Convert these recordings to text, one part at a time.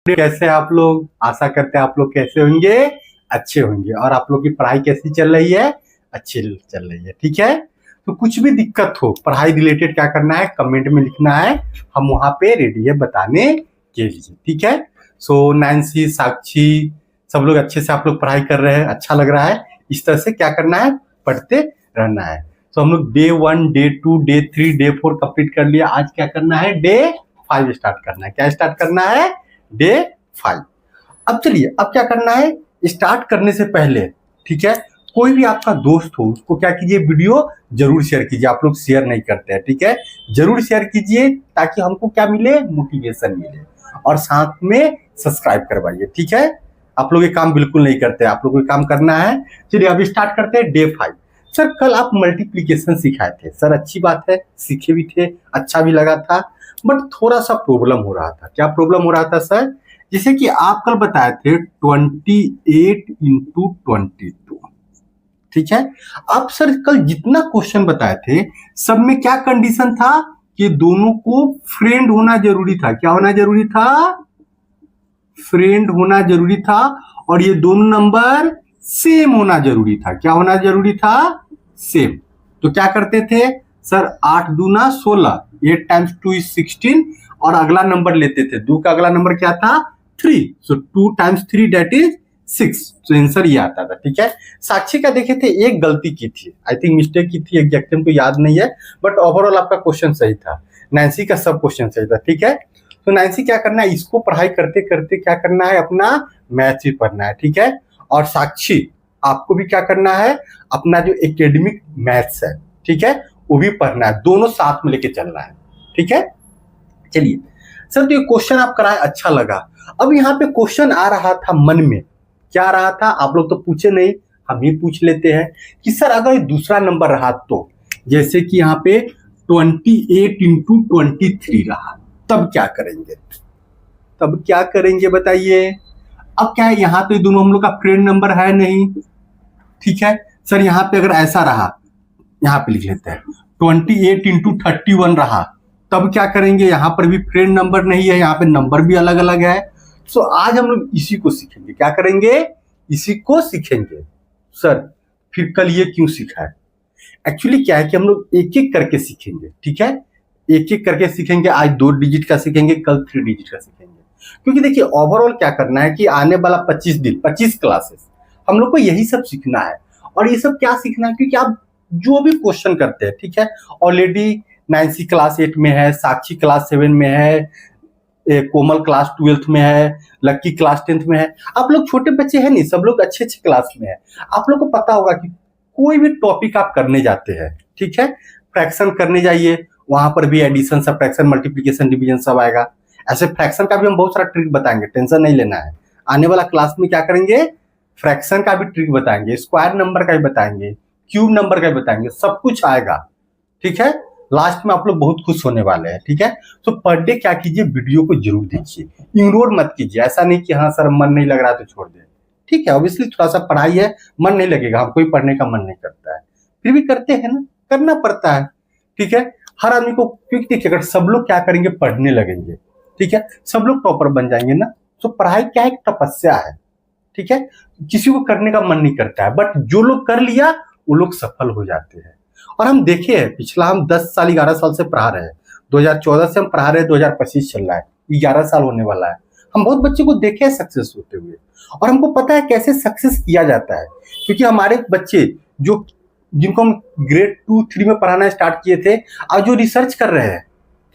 कैसे हैं आप लोग? आशा करते हैं आप लोग कैसे होंगे, अच्छे होंगे। और आप लोग की पढ़ाई कैसी चल रही है? अच्छी चल रही है, ठीक है। तो कुछ भी दिक्कत हो पढ़ाई रिलेटेड, क्या करना है, कमेंट में लिखना है। हम वहां पे रेडी है बताने के लिए, ठीक है। सो नैन्सी, साक्षी, सब लोग अच्छे से आप लोग पढ़ाई कर रहे हैं, अच्छा लग रहा है। इस तरह से क्या करना है, पढ़ते रहना है। तो हम लोग day 1, day 2, day 3, day 4 complete कर लिया। आज क्या करना है, डे 5 स्टार्ट करना है। क्या स्टार्ट करना है? डे 5। अब चलिए, अब क्या करना है, स्टार्ट करने से पहले, ठीक है, कोई भी आपका दोस्त हो उसको क्या कीजिए, वीडियो जरूर शेयर कीजिए। आप लोग शेयर नहीं करते हैं, ठीक है, जरूर शेयर कीजिए ताकि हमको क्या मिले, मोटिवेशन मिले। और साथ में सब्सक्राइब करवाइए, ठीक है। आप लोग ये काम बिल्कुल नहीं करते, आप लोग को काम करना है। चलिए अब स्टार्ट करते हैं डे 5। सर कल आप मल्टीप्लीकेशन सिखाए थे, सर अच्छी बात है, सीखे भी थे, अच्छा भी लगा था। बट थोड़ा सा प्रॉब्लम हो रहा था। क्या प्रॉब्लम हो रहा था सर? जैसे कि आप कल बताए थे 28 × 22, ठीक है। आप सर कल जितना क्वेश्चन बताए थे सब में क्या कंडीशन था कि दोनों को फ्रेंड होना जरूरी था। क्या होना जरूरी था? फ्रेंड होना जरूरी था। और ये दोनों नंबर सेम होना जरूरी था। क्या होना जरूरी था? सेम। तो क्या करते थे सर, 8 दूना 16, 8 × 2 = 16। और अगला नंबर लेते थे, 2 का अगला नंबर क्या था? 3। सो 2 × 3 दैट इज 6। तो आंसर ये आता था, ठीक है। साक्षी का देखे थे, एक गलती की थी, आई थिंक मिस्टेक की थी, एग्जैक्ट हमको याद नहीं है, बट ओवरऑल आपका क्वेश्चन सही था। नैन्सी का सब क्वेश्चन सही था, ठीक है। तो नैन्सी क्या करना है, इसको पढ़ाई करते करते क्या करना है, अपना मैथ्स भी पढ़ना है, ठीक है। और साक्षी आपको भी क्या करना है, अपना जो एकेडमिक मैथ्स है, ठीक है, वो भी पढ़ना है। दोनों साथ में लेके चलना है, ठीक है। चलिए सर, तो ये क्वेश्चन आप कराए, अच्छा लगा। अब यहाँ पे क्वेश्चन आ रहा था मन में, क्या आ रहा था, आप लोग तो पूछे नहीं, हम ही पूछ लेते हैं कि सर अगर दूसरा नंबर रहा तो, जैसे कि यहाँ पे 28 × 23 रहा, तब क्या करेंगे? तब क्या करेंगे बताइए। अब क्या है, यहाँ तो ये दोनों हम लोग का फ्रेंड नंबर है नहीं, ठीक है। सर यहाँ पे अगर ऐसा रहा, यहाँ पे लिख लेते हैं 28 × 31 रहा, तब क्या करेंगे? यहाँ पर भी फ्रेंड नंबर नहीं है, यहाँ पे नंबर भी अलग अलग है। सो आज हम लोग इसी को सीखेंगे। क्या करेंगे? इसी को सीखेंगे। सर फिर कल ये क्यों सीखा है? एक्चुअली क्या है कि हम लोग एक एक करके सीखेंगे, ठीक है, एक एक करके सीखेंगे। आज 2 डिजिट का सीखेंगे, कल 3 डिजिट का सीखेंगे। क्योंकि देखिए ओवरऑल क्या करना है कि आने वाला 25 दिन, 25 क्लासेस हम लोग को यही सब सीखना है। और ये सब क्या सीखना है, क्योंकि आप जो भी क्वेश्चन करते हैं, ठीक है, ऑलरेडी नैन्सी क्लास 8 में है, साक्षी क्लास 7 में है, कोमल क्लास 12th में है, लक्की क्लास 10th में है। आप लोग छोटे बच्चे हैं नहीं, सब लोग अच्छे अच्छे क्लास में है। आप लोग को पता होगा कि कोई भी टॉपिक आप करने जाते हैं, ठीक है, फ्रैक्शन करने जाइए, वहां पर भी एडिशन, सब्ट्रैक्शन, मल्टीप्लिकेशन, डिवीजन सब आएगा। ऐसे फ्रैक्शन का भी हम बहुत सारा ट्रिक बताएंगे, टेंशन नहीं लेना है। आने वाला क्लास में क्या करेंगे, फ्रैक्शन का भी ट्रिक बताएंगे, स्क्वायर नंबर का भी बताएंगे, क्यूब नंबर का भी बताएंगे, सब कुछ आएगा, ठीक है। लास्ट में आप लोग बहुत खुश होने वाले हैं, ठीक है। तो पर डे क्या कीजिए, वीडियो को जरूर देखिए, इग्नोर मत कीजिए। ऐसा नहीं कि हाँ सर मन नहीं लग रहा तो छोड़ दे, ठीक है। ऑब्वियसली थोड़ा सा पढ़ाई है, मन नहीं लगेगा, हमको भी पढ़ने का मन नहीं करता है, फिर भी करते हैं ना, करना पड़ता है, ठीक है। हर आदमी को, क्योंकि देखिए अगर सब लोग क्या करेंगे, पढ़ने लगेंगे, ठीक है, सब लोग टॉपर बन जाएंगे ना। तो पढ़ाई क्या है, एक तपस्या है, ठीक है। किसी को करने का मन नहीं करता है, बट जो लोग कर लिया वो लोग सफल हो जाते हैं। और हम देखे हैं, पिछला हम 10 साल 11 साल से पढ़ा रहे हैं, 2014 से हम पढ़ा रहे हैं, 2025 चल रहा है, 11 साल होने वाला है। हम बहुत बच्चे को देखे हैं सक्सेस होते हुए, और हमको पता है कैसे सक्सेस किया जाता है। क्योंकि हमारे बच्चे जो, जिनको हम ग्रेड 2, 3 में पढ़ाना स्टार्ट किए थे, आज जो रिसर्च कर रहे हैं,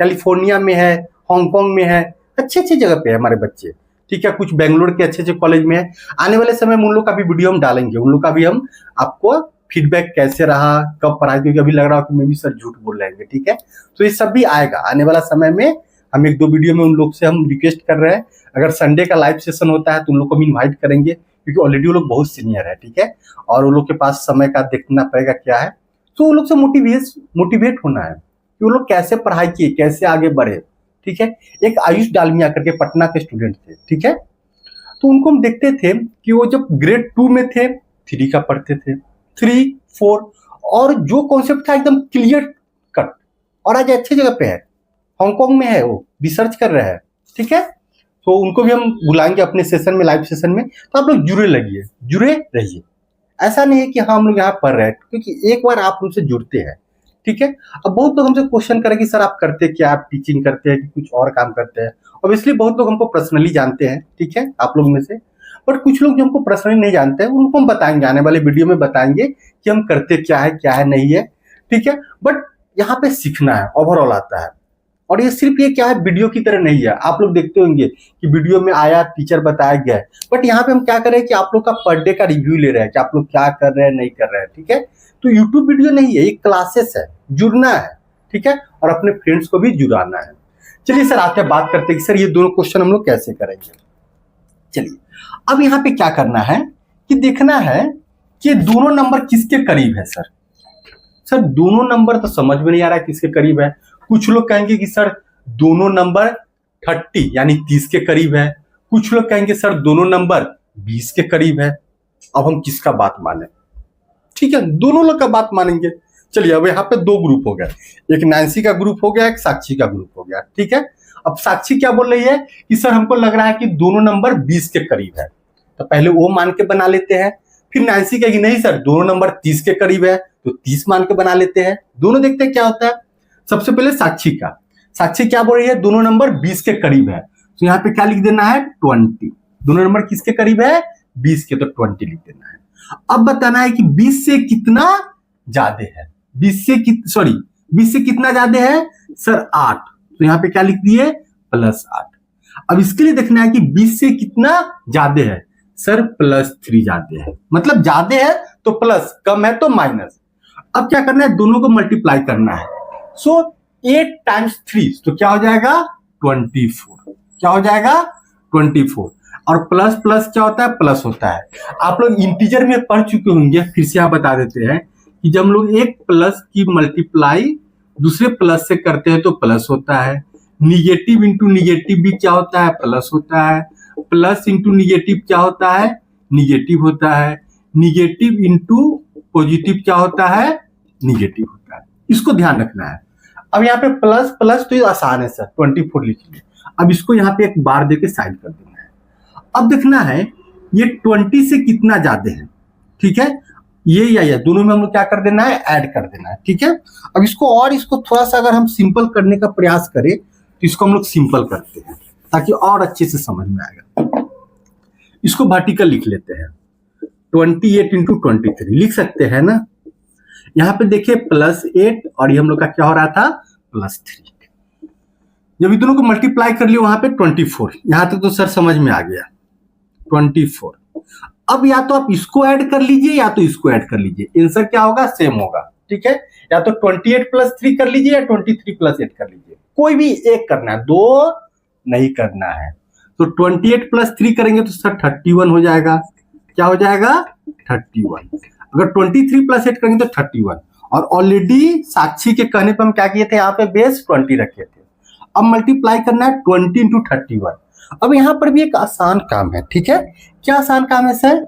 कैलिफोर्निया में है, हांगकांग में है, अच्छे अच्छे जगह पे है हमारे बच्चे, ठीक है। कुछ बेंगलोर के अच्छे अच्छे कॉलेज में है। आने वाले समय में उन लोग का भी वीडियो हम डालेंगे, उन लोग का भी हम आपको फीडबैक कैसे रहा, कब पढ़ाई, क्योंकि अभी लग रहा हो कि मैं भी सर झूठ बोल रहे हैं, ठीक है। तो ये सब भी आएगा आने वाला समय में। हम 1-2 वीडियो में उन लोग से हम रिक्वेस्ट कर रहे हैं, अगर संडे का लाइव सेशन होता है तो उन लोग को भी इन्वाइट करेंगे, क्योंकि ऑलरेडी वो लोग बहुत सीनियर है, ठीक है, और वो लोग के पास समय का देखना पड़ेगा क्या है। तो वो लोग से मोटिवेट होना है कि वो लोग कैसे पढ़ाई किए, कैसे आगे बढ़े, ठीक है। एक आयुष डालमिया करके पटना के स्टूडेंट थे, ठीक है, तो उनको हम देखते थे कि वो जब ग्रेड 2 में थे, 3 का पढ़ते थे, 3, 4, और जो कॉन्सेप्ट था एकदम क्लियर कट, और आज अच्छी जगह पे है, हांगकांग में है, वो रिसर्च कर रहे हैं, ठीक है। तो उनको भी हम बुलाएंगे अपने सेशन में, लाइव सेशन में। तो आप लोग जुड़े रहिए। ऐसा नहीं है कि हाँ हम लोग यहाँ पढ़ रहे हैं, क्योंकि एक बार आप हमसे जुड़ते हैं, ठीक है। अब बहुत लोग हमसे क्वेश्चन करें कि सर आप करते क्या, आप टीचिंग करते हैं कि कुछ और काम करते हैं। ऑब्वियसली बहुत लोग हमको पर्सनली जानते हैं, ठीक है, आप लोग में से। बट कुछ लोग जो हमको पर्सनली नहीं जानते हैं उनको हम बताएंगे, आने वाले वीडियो में बताएंगे कि हम करते क्या है नहीं है, ठीक है। बट यहाँ पे सीखना है, ओवरऑल आता है। और ये सिर्फ ये क्या है, वीडियो की तरह नहीं है। आप लोग देखते होंगे कि वीडियो में आया, टीचर बताया गया है, बट यहाँ पे हम क्या कर रहे हैं कि आप लोग का पर डे का रिव्यू ले रहे हैं कि आप लोग क्या कर रहे हैं, नहीं कर रहे हैं, ठीक है। तो यूट्यूब वीडियो नहीं है, ये क्लासेस है, जुड़ना है, ठीक है, और अपने फ्रेंड्स को भी जुड़ाना है। चलिए सर आते हैं, बात करते हैं कि सर ये दोनों क्वेश्चन हम लोग कैसे करेंगे। चलिए अब यहाँ पे क्या करना है कि देखना है कि दोनों नंबर किसके करीब है। सर दोनों नंबर तो समझ में नहीं आ रहा है किसके करीब है। कुछ लोग कहेंगे कि सर दोनों नंबर 30 यानी 30 के करीब है। कुछ लोग कहेंगे सर दोनों नंबर 20 के करीब है। अब हम किसका बात माने, ठीक है, दोनों लोग का बात मानेंगे। चलिए अब यहाँ पे दो ग्रुप हो गया, एक नैन्सी का ग्रुप हो गया, एक साक्षी का ग्रुप हो गया, ठीक है। अब साक्षी क्या बोल रही है कि सर हमको लग रहा है कि दोनों नंबर 20 के करीब है, तो पहले वो मान के बना लेते हैं। फिर नैन्सी कहेगी नहीं सर दोनों नंबर 30 के करीब है, तो 30 मान के बना लेते हैं। दोनों देखते हैं क्या होता है। सबसे पहले साक्षी क्या बोल रही है, दोनों नंबर 20 के करीब है, तो यहाँ पे क्या लिख देना है 20। दोनों नंबर किसके करीब है, 20 के, तो 20 लिख देना है। अब बताना है कि 20 से कितना ज्यादा है, 20 से कितना ज्यादा है सर 8, तो यहाँ पे क्या लिख दिए +8। अब इसके लिए देखना है कि 20 से कितना ज्यादा है सर +3 ज्यादा है, मतलब ज्यादा है तो प्लस, कम है तो माइनस। अब क्या करना है, दोनों को मल्टीप्लाई करना है। सो 8 × 3 तो क्या हो जाएगा 24, क्या हो जाएगा 24। और प्लस प्लस क्या होता है, प्लस होता है। आप लोग इंटीजर में पढ़ चुके होंगे, फिर से यहाँ बता देते हैं कि जब हम लोग एक प्लस की मल्टीप्लाई दूसरे प्लस से करते हैं तो प्लस होता है। निगेटिव इंटू निगेटिव भी क्या होता है, प्लस होता है। प्लस इंटू निगेटिव क्या होता है, निगेटिव होता है। निगेटिव इंटू पॉजिटिव क्या होता है, निगेटिव होता है। इसको ध्यान रखना है। अब यहाँ पे प्लस प्लस तो ये आसान है सर, 24 लिख लीजिए। अब इसको यहाँ पे एक बार देके साइड कर देना है। अब देखना है ये 20 से कितना ज्यादा है, ठीक है, ये या दोनों में हम लोग क्या कर देना है, ऐड कर देना है, ठीक है। अब इसको थोड़ा सा अगर हम सिंपल करने का प्रयास करें तो इसको हम लोग सिंपल करते हैं ताकि और अच्छे से समझ में आएगा। इसको वर्टिकल लिख लेते हैं, 28 × 23 लिख सकते हैं ना। यहाँ पे देखिए +8 और ये हम लोग का क्या हो रहा था +3। जब दोनों को मल्टीप्लाई कर लिया वहां पे 24, यहां तक तो सर समझ में आ गया 24। अब या तो आप इसको ऐड कर लीजिए या तो इसको ऐड कर लीजिए, आंसर क्या होगा सेम होगा, ठीक है। या तो 28 + 3 कर लीजिए या 23 + 8 कर लीजिए, कोई भी एक करना है, दो नहीं करना है। तो 28 + 3 करेंगे तो सर 31 हो जाएगा, क्या हो जाएगा 31। अगर 23 + 8 करेंगे तो 31। और ऑलरेडी साक्षी के कहने पर हम क्या किए थे, यहाँ पे बेस 20 रखे थे। अब मल्टीप्लाई करना है 20 × 31। अब यहाँ पर भी एक आसान काम है, ठीक है। क्या आसान काम है सर,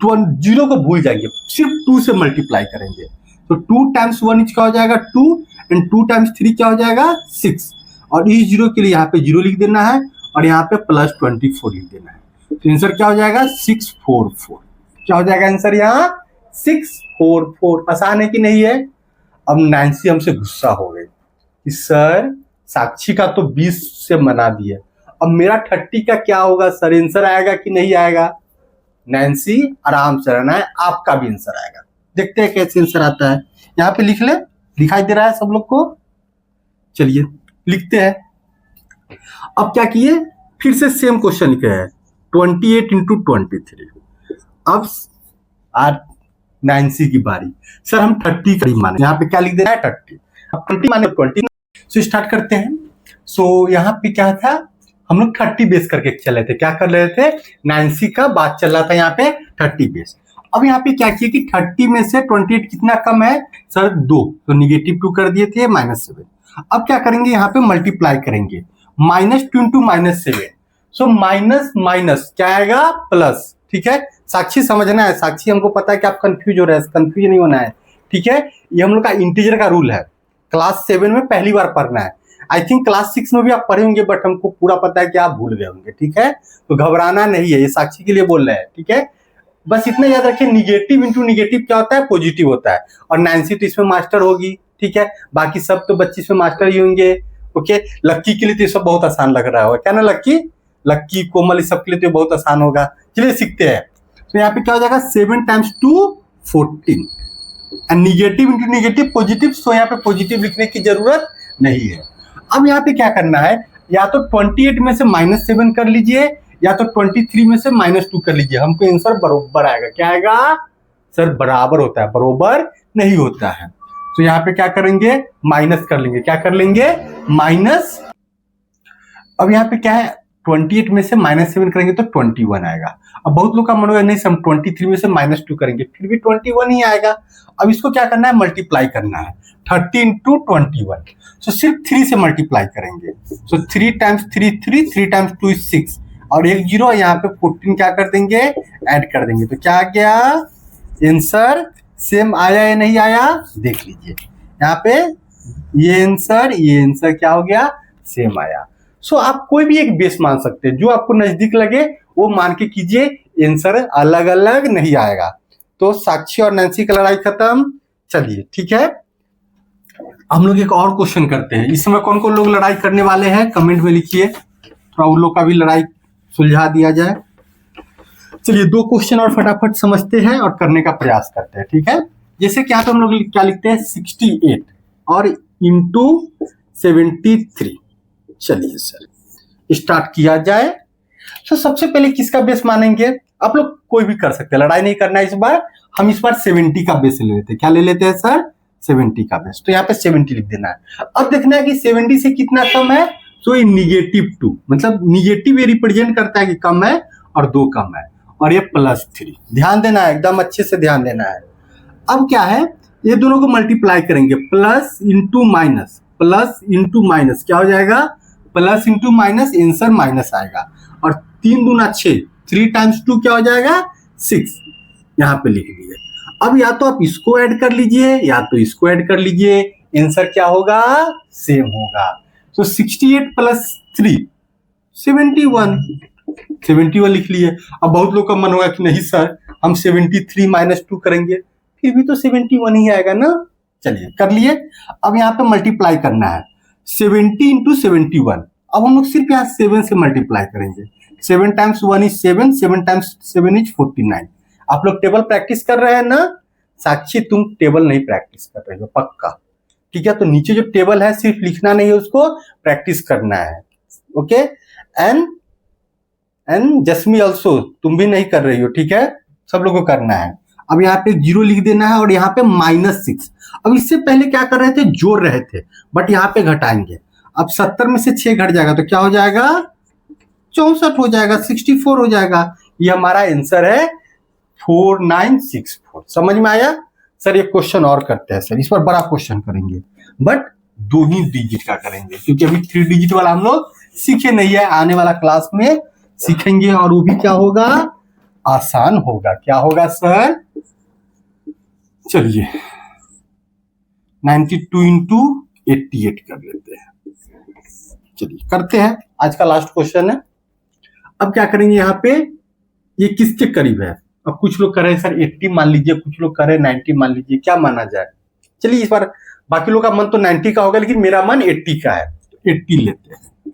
0 को भूल जाएंगे, सिर्फ 2 से मल्टीप्लाई करेंगे। तो 2 × 1 क्या हो जाएगा 2, एंड 2 × 3 क्या हो जाएगा 6। और इस 0 के लिए यहाँ पे 0 लिख देना है और यहाँ पे +24 लिख देना है। तो आंसर क्या हो जाएगा 644। क्या हो जाएगा आंसर यहाँ 644। आसान है कि नहीं है। अब नैन्सी हमसे गुस्सा हो गई कि सर साक्षी का तो 20 से मना दिया, अब मेरा 30 का क्या होगा सर, आंसर आएगा कि नहीं आएगा। नैन्सी आराम से रहना है, आपका भी आंसर आएगा। देखते हैं कैसे आंसर आता है। यहाँ पे लिख ले, दिखाई दे रहा है सब लोग को। चलिए लिखते हैं। अब क्या किए, फिर से सेम क्वेश्चन लिखे हैं 28 × 23। अब आज नैन्सी की बारी। सर हम 30 करीब माने, यहाँ पे क्या लिख देना है 30। अब 20 माने 20 से स्टार्ट करते हैं। सो यहाँ पे क्या था, हम लोग 30 बेस करके चले थे, क्या कर रहे थे, नैन्सी का बात चल रहा था यहाँ पे 30 बेस। अब यहाँ पे क्या किया कि 30 में से 28 कितना कम है सर 2, तो -2 कर दिए थे -7। अब क्या करेंगे, यहाँ पे मल्टीप्लाई करेंगे, -2 × -7। सो माइनस माइनस क्या आएगा प्लस, ठीक है। साक्षी समझना है, साक्षी हमको पता है कि आप कंफ्यूज हो रहे हैं, कंफ्यूज नहीं होना है, ठीक है। ये हम लोग का इंटीजर का रूल है, क्लास 7 में पहली बार पढ़ना है। आई थिंक क्लास 6 में भी आप पढ़े होंगे, बट हमको पूरा पता है कि आप भूल गए होंगे, ठीक है। तो घबराना नहीं है, ये साक्षी के लिए बोल रहे हैं, ठीक है। बस इतना याद रखिए, निगेटिव इंटू निगेटिव क्या होता है, पॉजिटिव होता है। और नैन्सी तो इसमें मास्टर होगी, ठीक है, बाकी सब तो बच्चे इसमें मास्टर ही होंगे। ओके, लक्की के लिए तो ये सब बहुत आसान लग रहा होगा, क्या ना लक्की, लक्की कोमल, इस सब के लिए तो बहुत आसान होगा। चलिए सीखते हैं। तो यहाँ पे क्या हो जाएगा, 7 times 2 14, and negative into negative positive, तो यहाँ पे पॉजिटिव लिखने की जरूरत नहीं है। अब यहाँ पे क्या करना है, या तो 28 में से -7 कर लीजिए, या तो 23 में से -2 कर लीजिए, हमको आंसर बराबर आएगा। क्या आएगा सर, बराबर होता है, बराबर नहीं होता है। तो यहाँ पे क्या करेंगे, माइनस कर लेंगे, क्या कर लेंगे, माइनस। अब यहाँ पे क्या है, 28 में से -7 करेंगे तो 21 आएगा। अब बहुत लोग का मन होगा नहीं, हम 23 में से -2 करेंगे फिर भी 21 ही आएगा। अब इसको क्या करना है, मल्टीप्लाई करना है, 30 इंटू 21। तो सिर्फ 3 से मल्टीप्लाई करेंगे। तो 3 टाइम्स 3 3, 3 टाइम्स 2 6, और एक जीरो, यहाँ पे 14 क्या कर देंगे, ऐड कर देंगे। तो क्या आ गया, आंसर सेम आया या नहीं आया, देख लीजिए यहाँ पे, ये आंसर क्या हो गया, सेम आया। सो आप कोई भी एक बेस मान सकते हैं, जो आपको नजदीक लगे वो मान के कीजिए, आंसर अलग अलग नहीं आएगा। तो साक्षी और नैन्सी का लड़ाई खत्म। चलिए ठीक है, हम लोग एक और क्वेश्चन करते हैं। इस समय कौन कौन लोग लड़ाई करने वाले हैं, कमेंट में लिखिए, थोड़ा उन लोग का भी लड़ाई सुलझा दिया जाए। चलिए 2 क्वेश्चन और फटाफट समझते हैं और करने का प्रयास करते हैं, ठीक है। जैसे कि यहाँ पे हम लोग क्या लिखते हैं, 68 और इंटू 73। चलिए सर स्टार्ट किया जाए। तो सबसे पहले किसका बेस मानेंगे, आप लोग कोई भी कर सकते हैं, लड़ाई नहीं करना है इस बार। हम इस बार 70 का बेस ले लेते हैं। क्या ले लेते हैं सर, 70 का बेस। तो यहाँ पे 70 लिख देना है। अब देखना है कि 70 से कितना कम है, तो ये -2, मतलब निगेटिव ये रिप्रेजेंट करता है कि कम है और 2 कम है, और ये +3। ध्यान देना है, एकदम अच्छे से ध्यान देना है। अब क्या है, ये दोनों को मल्टीप्लाई करेंगे, plus into minus, plus into minus क्या हो जाएगा, plus into minus, answer minus आएगा। और 3 दूना 6, 3 टाइम्स 2 क्या हो जाएगा, 6, यहाँ पे लिख लीजिए। अब या तो आप इसको ऐड कर लीजिए या तो इसको ऐड कर लीजिए, आंसर क्या होगा, सेम होगा। तो 68 + 3 71, 71 लिख लिए। अब बहुत लोग का मन होगा कि नहीं सर, हम 73 - 2 करेंगे, फिर भी तो 71 ही आएगा ना। चलिए कर लिए। अब यहाँ पे मल्टीप्लाई करना है, 70 इंटू 71। अब हम लोग सिर्फ यहाँ 7 से मल्टीप्लाई करेंगे। 7 टाइम्स 1 इज 7, 7 टाइम्स 7 इज 49। आप लोग टेबल प्रैक्टिस कर रहे हैं ना, साक्षी तुम टेबल नहीं प्रैक्टिस कर रहे हो पक्का, ठीक है। तो नीचे जो टेबल है सिर्फ लिखना नहीं है, उसको प्रैक्टिस करना है। ओके, एंड जस्मी ऑल्सो, तुम भी नहीं कर रही हो, ठीक है, सब लोगों को करना है। अब यहाँ पे 0 लिख देना है और यहाँ पे -6। अब इससे पहले क्या कर रहे थे, जोड़ रहे थे, बट यहाँ पे घटाएंगे। अब 70 में से 6 घट जाएगा तो क्या हो जाएगा, 64 हो जाएगा, 64 हो जाएगा। ये हमारा आंसर है 4964। समझ में आया सर। ये क्वेश्चन और करते हैं सर, इस पर बड़ा क्वेश्चन करेंगे, बट 2 ही डिजिट का करेंगे, क्योंकि अभी 3 डिजिट वाला हम लोग सीखे नहीं है, आने वाला क्लास में सीखेंगे। और वो भी क्या होगा, आसान होगा। क्या होगा सर, चलिए 92 इंटू 88 कर लेते हैं। चलिए करते हैं, आज का लास्ट क्वेश्चन है। अब क्या करेंगे, यहाँ पे ये किसके करीब है। अब कुछ लोग कह रहे हैं सर 80 मान लीजिए, कुछ लोग कह रहे हैं 90 मान लीजिए, क्या माना जाए। चलिए इस बार बाकी लोग का मन तो 90 का होगा, लेकिन मेरा मन 80 का है, तो 80 लेते हैं।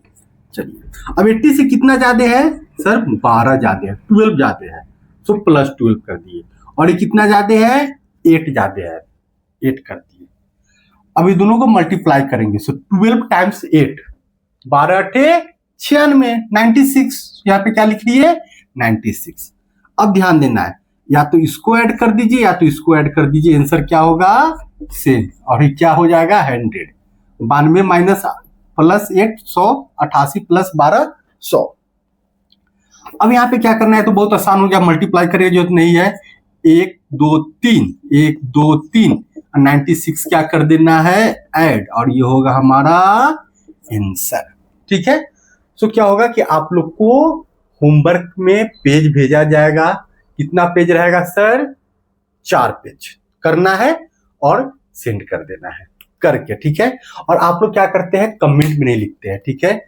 चलिए अब 80 से कितना ज्यादा है सर, 12 ज्यादा है, 12 ज्यादा है, तो +12 कर दिए। और ये कितना ज्यादा है, 8 ज्यादा है, 8 कर दिए। अब ये दोनों को मल्टीप्लाई करेंगे, सो 12 टाइम्स 8, 12 8 96, 96। यहाँ पे क्या लिख रही है, 96। अब ध्यान देना है, या तो इसको ऐड कर दीजिए या तो इसको ऐड कर दीजिए, आंसर क्या होगा, सेम। और ये क्या हो जाएगा, 100। 92 माइनस +8 100, 88 + 12 100। अब यहाँ पे क्या करना है, तो बहुत आसान हो गया, मल्टीप्लाई करने की जरूरत नहीं है। 1 2 3, 1 2 3, 96 क्या कर देना है, ऐड, और ये होगा हमारा आंसर, ठीक है। सो क्या होगा कि आप लोग को होमवर्क में पेज भेजा जाएगा। कितना पेज रहेगा सर, 4 पेज करना है और सेंड कर देना है। करके, ठीक है। और आप लोग क्या करते हैं, कमेंट में नहीं लिखते हैं, ठीक है।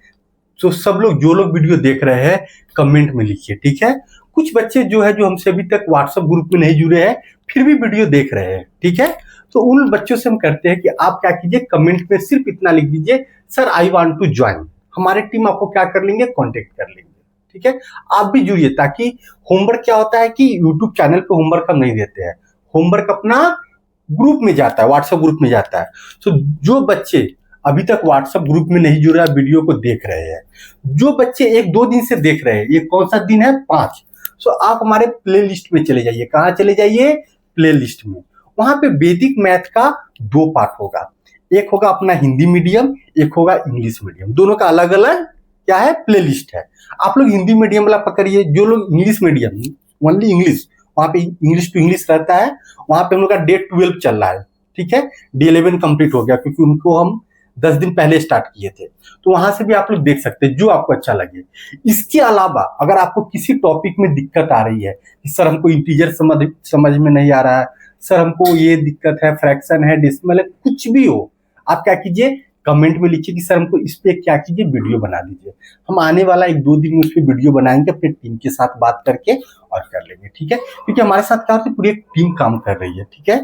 तो सब लोग जो लोग वीडियो देख रहे हैं कमेंट में लिखिए, ठीक है। कुछ बच्चे जो है जो हमसे अभी तक व्हाट्सएप ग्रुप में नहीं जुड़े हैं फिर भी वीडियो देख रहे हैं, ठीक है। तो उन बच्चों से हम करते हैं कि आप क्या कीजिए, कमेंट में सिर्फ इतना लिख दीजिए, sir I want to join. हमारे टीम आपको क्या कर लेंगे, कांटेक्ट कर लेंगे, ठीक है। आप भी जुड़िए, ताकि होमवर्क क्या होता है कि यूट्यूब चैनल पे होमवर्क हम नहीं देते हैं, होमवर्क अपना ग्रुप में जाता है, व्हाट्सएप ग्रुप में जाता है। तो जो बच्चे अभी तक व्हाट्सएप ग्रुप में नहीं जुड़ा वीडियो को देख रहे हैं, जो बच्चे 1-2 दिन से देख रहे हैं, ये कौन सा दिन है, 5, तो आप हमारे प्ले लिस्ट में चले जाइए। कहाँ चले जाइए, प्ले लिस्ट में। वहां पे वैदिक मैथ का 2 पार्ट होगा, एक होगा अपना हिंदी मीडियम, एक होगा इंग्लिश मीडियम, दोनों का अलग अलग क्या है, प्ले लिस्ट है। आप लोग हिंदी मीडियम वाला पकड़िए, जो लोग इंग्लिश मीडियम, ओनली इंग्लिश, वहां पे इंग्लिश टू इंग्लिश रहता है, वहां पे हम लोग का डे 12 चल रहा है, ठीक है। डे 11 कंप्लीट हो गया, क्योंकि उनको हम 10 दिन पहले स्टार्ट किए थे। तो वहां से भी आप लोग देख सकते हैं जो आपको अच्छा लगे। इसके अलावा अगर आपको किसी टॉपिक में दिक्कत आ रही है कि सर हमको इंटीजर समझ में नहीं आ रहा है, सर हमको ये दिक्कत है, फ्रैक्शन है, डेसिमल है, कुछ भी हो, आप क्या कीजिए, कमेंट में लिखिए कि सर हमको इस पे क्या कीजिए, वीडियो बना दीजिए। हम आने वाला 1-2 दिन में उस पर वीडियो बनाएंगे अपने टीम के साथ बात करके और कर लेंगे, ठीक है। क्योंकि हमारे साथ क्या होता है, पूरी एक टीम काम कर रही है, ठीक है।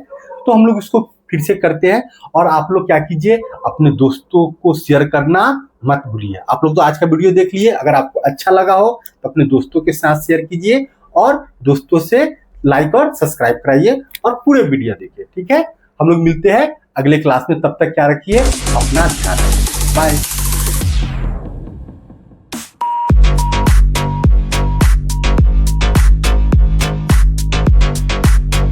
तो हम लोग इसको फिर से करते हैं। और आप लोग क्या कीजिए, अपने दोस्तों को शेयर करना मत भूलिए। आप लोग तो आज का वीडियो देख लिए, अगर आपको अच्छा लगा हो तो अपने दोस्तों के साथ शेयर कीजिए और दोस्तों से लाइक और सब्सक्राइब कराइए और पूरे वीडियो देखिए, ठीक है। हम लोग मिलते हैं अगले क्लास में, तब तक क्या रखिए, अपना ध्यान रखिए, बाय।